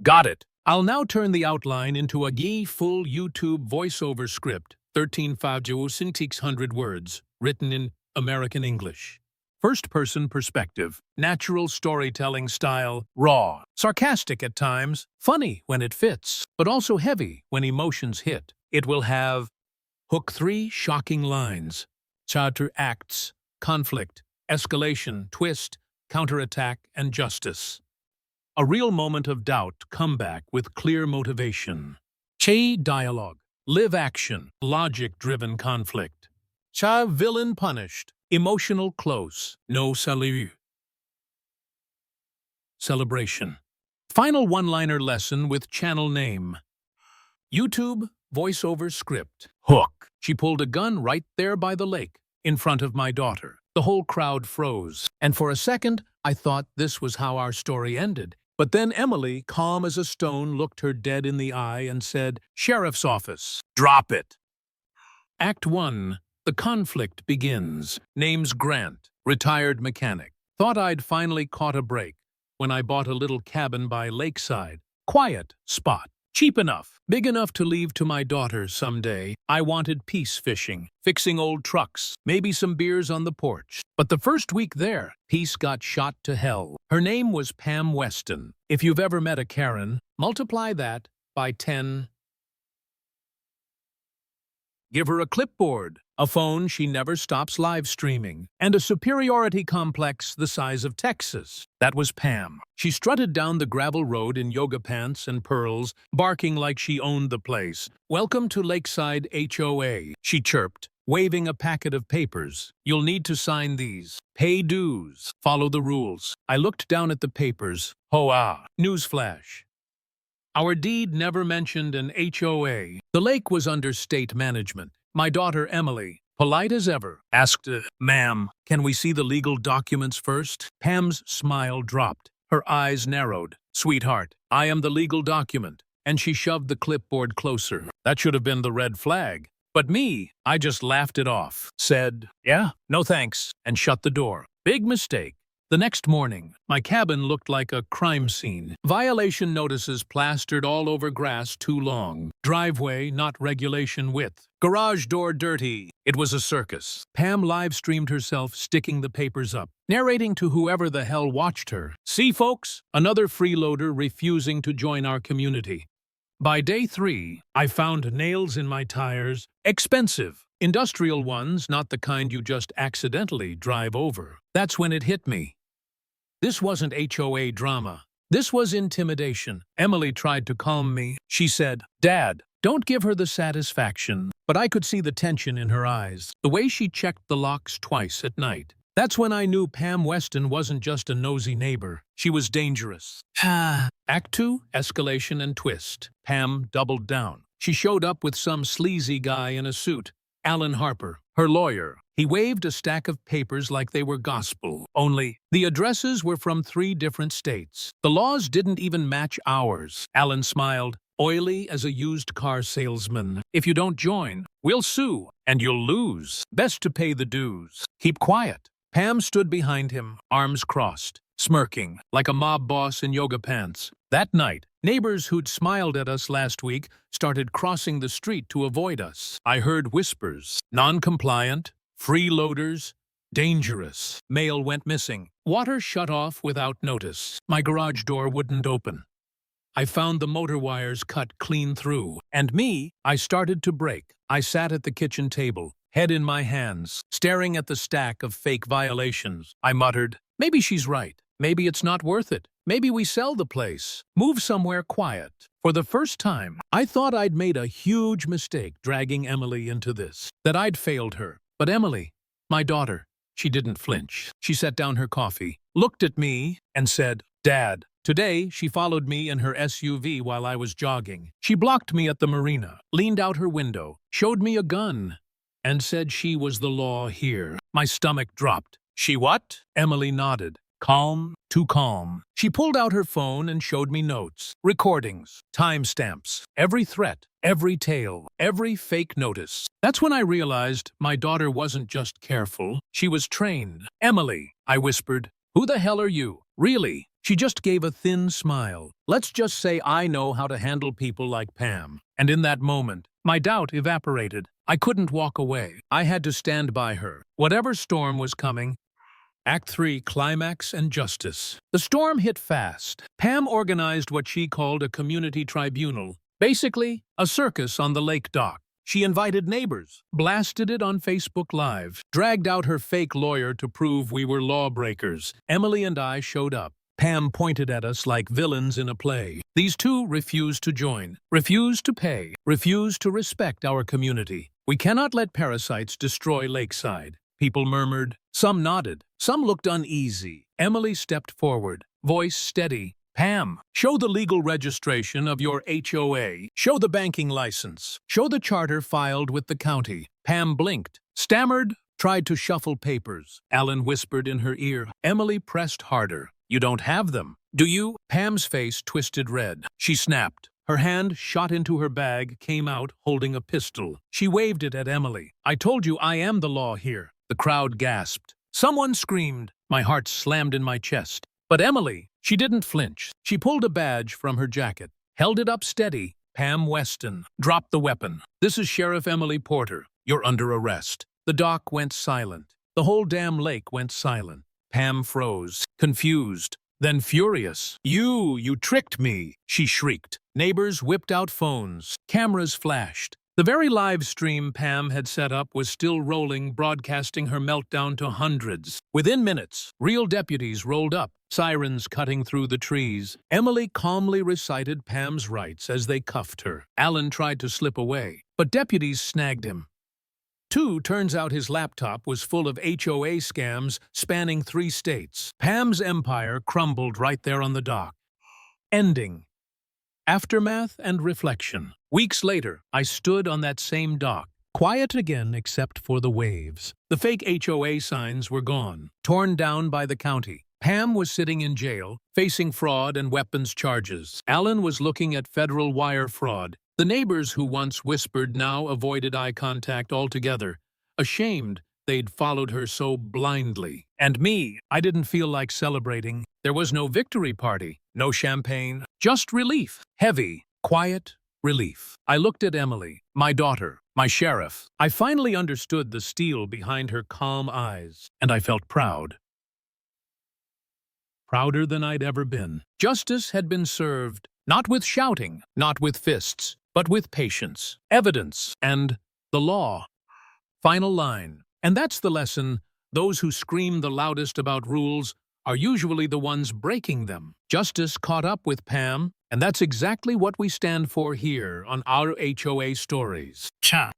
Got it. I'll now turn the outline into a full YouTube voiceover script, 13,600 words, written in American English. First-person perspective, natural storytelling style, raw, sarcastic at times, funny when it fits, but also heavy when emotions hit. It will have hook 3 shocking lines, charter acts, conflict, escalation, twist, counterattack, and justice. A real moment of doubt, comeback with clear motivation. Che dialogue, live action, logic-driven conflict. Cha villain punished, emotional close, no salut. Celebration. Final one-liner lesson with channel name. YouTube, voiceover script. Hook. She pulled a gun right there by the lake, in front of my daughter. The whole crowd froze, and for a second, I thought this was how our story ended. But then Emily, calm as a stone, looked her dead in the eye and said, "Sheriff's office. Drop it." Act 1. The conflict begins. Name's Grant, retired mechanic. Thought I'd finally caught a break when I bought a little cabin by lakeside. Quiet spot. Cheap enough, big enough to leave to my daughter someday. I wanted peace fishing, fixing old trucks, maybe some beers on the porch. But the first week there, peace got shot to hell. Her name was Pam Weston. If you've ever met a Karen, multiply that by 10. Give her a clipboard, a phone she never stops live streaming, and a superiority complex the size of Texas. That was Pam. She strutted down the gravel road in yoga pants and pearls, barking like she owned the place. "Welcome to Lakeside HOA," she chirped, waving a packet of papers. "You'll need to sign these. Pay dues. Follow the rules." I looked down at the papers. HOA. Newsflash. Our deed never mentioned an HOA. The lake was under state management. My daughter Emily, polite as ever, asked, "Ma'am, can we see the legal documents first?" Pam's smile dropped. Her eyes narrowed. "Sweetheart, I am the legal document." And she shoved the clipboard closer. That should have been the red flag. But me, I just laughed it off, said, "Yeah, no thanks," and shut the door. Big mistake. The next morning, my cabin looked like a crime scene. Violation notices plastered all over grass too long. Driveway not regulation width. Garage door dirty. It was a circus. Pam live-streamed herself sticking the papers up, narrating to whoever the hell watched her. "See, folks? Another freeloader refusing to join our community." By day 3, I found nails in my tires. Expensive. Industrial ones, not the kind you just accidentally drive over. That's when it hit me. This wasn't HOA drama. This was intimidation. Emily tried to calm me. She said, "Dad, don't give her the satisfaction." But I could see the tension in her eyes, the way she checked the locks twice at night. That's when I knew Pam Weston wasn't just a nosy neighbor. She was dangerous. Act 2, escalation and twist. Pam doubled down. She showed up with some sleazy guy in a suit. Alan Harper, her lawyer. He waved a stack of papers like they were gospel. Only, the addresses were from 3 different states. The laws didn't even match ours. Alan smiled, oily as a used car salesman. "If you don't join, we'll sue, and you'll lose. Best to pay the dues. Keep quiet." Pam stood behind him, arms crossed, smirking, like a mob boss in yoga pants. That night, neighbors who'd smiled at us last week started crossing the street to avoid us. I heard whispers. Non-compliant, freeloaders, dangerous. Mail went missing. Water shut off without notice. My garage door wouldn't open. I found the motor wires cut clean through. And me, I started to break. I sat at the kitchen table, head in my hands, staring at the stack of fake violations. I muttered, "Maybe she's right. Maybe it's not worth it. Maybe we sell the place. Move somewhere quiet." For the first time, I thought I'd made a huge mistake dragging Emily into this, that I'd failed her. But Emily, my daughter, she didn't flinch. She set down her coffee, looked at me, and said, "Dad." Today, she followed me in her SUV while I was jogging. She blocked me at the marina, leaned out her window, showed me a gun, and said she was the law here. My stomach dropped. "She what?" Emily nodded. Calm, too calm. She pulled out her phone and showed me notes, recordings, timestamps, every threat, every tale, every fake notice. That's when I realized my daughter wasn't just careful, she was trained. "Emily," I whispered, "who the hell are you? Really?" She just gave a thin smile. Let's just say I know how to handle people like Pam. And in that moment, my doubt evaporated. I couldn't walk away. I had to stand by her. Whatever storm was coming. Act 3, Climax and Justice. The storm hit fast. Pam organized what she called a community tribunal. Basically, a circus on the lake dock. She invited neighbors, blasted it on Facebook Live, dragged out her fake lawyer to prove we were lawbreakers. Emily and I showed up. Pam pointed at us like villains in a play. These two refused to join, refused to pay, refused to respect our community. We cannot let parasites destroy Lakeside. People murmured. Some nodded. Some looked uneasy. Emily stepped forward, voice steady. Pam, show the legal registration of your HOA. Show the banking license. Show the charter filed with the county. Pam blinked, stammered, tried to shuffle papers. Alan whispered in her ear. Emily pressed harder. You don't have them, do you? Pam's face twisted red. She snapped. Her hand shot into her bag, came out holding a pistol. She waved it at Emily. I told you I am the law here. The crowd gasped. Someone screamed. My heart slammed in my chest. But Emily, she didn't flinch. She pulled a badge from her jacket, held it up steady. Pam Weston. Drop the weapon. This is Sheriff Emily Porter. You're under arrest. The dock went silent. The whole damn lake went silent. Pam froze, confused, then furious. You tricked me, she shrieked. Neighbors whipped out phones. Cameras flashed. The very live stream Pam had set up was still rolling, broadcasting her meltdown to hundreds. Within minutes, real deputies rolled up, sirens cutting through the trees. Emily calmly recited Pam's rights as they cuffed her. Alan tried to slip away, but deputies snagged him. Turns out his laptop was full of HOA scams spanning 3 states. Pam's empire crumbled right there on the dock. Ending. Aftermath and reflection. Weeks later, I stood on that same dock, quiet again except for the waves. The fake HOA signs were gone, torn down by the county. Pam was sitting in jail, facing fraud and weapons charges. Alan was looking at federal wire fraud. The neighbors who once whispered now avoided eye contact altogether, ashamed they'd followed her so blindly. And me, I didn't feel like celebrating. There was no victory party, no champagne, just relief. Heavy, quiet relief. I looked at Emily, my daughter, my sheriff. I finally understood the steel behind her calm eyes, and I felt proud. Prouder than I'd ever been. Justice had been served, not with shouting, not with fists, but with patience, evidence, and the law. Final line. And that's the lesson. Those who scream the loudest about rules are usually the ones breaking them. Justice caught up with Pam, and that's exactly what we stand for here on our HOA Stories. Cha.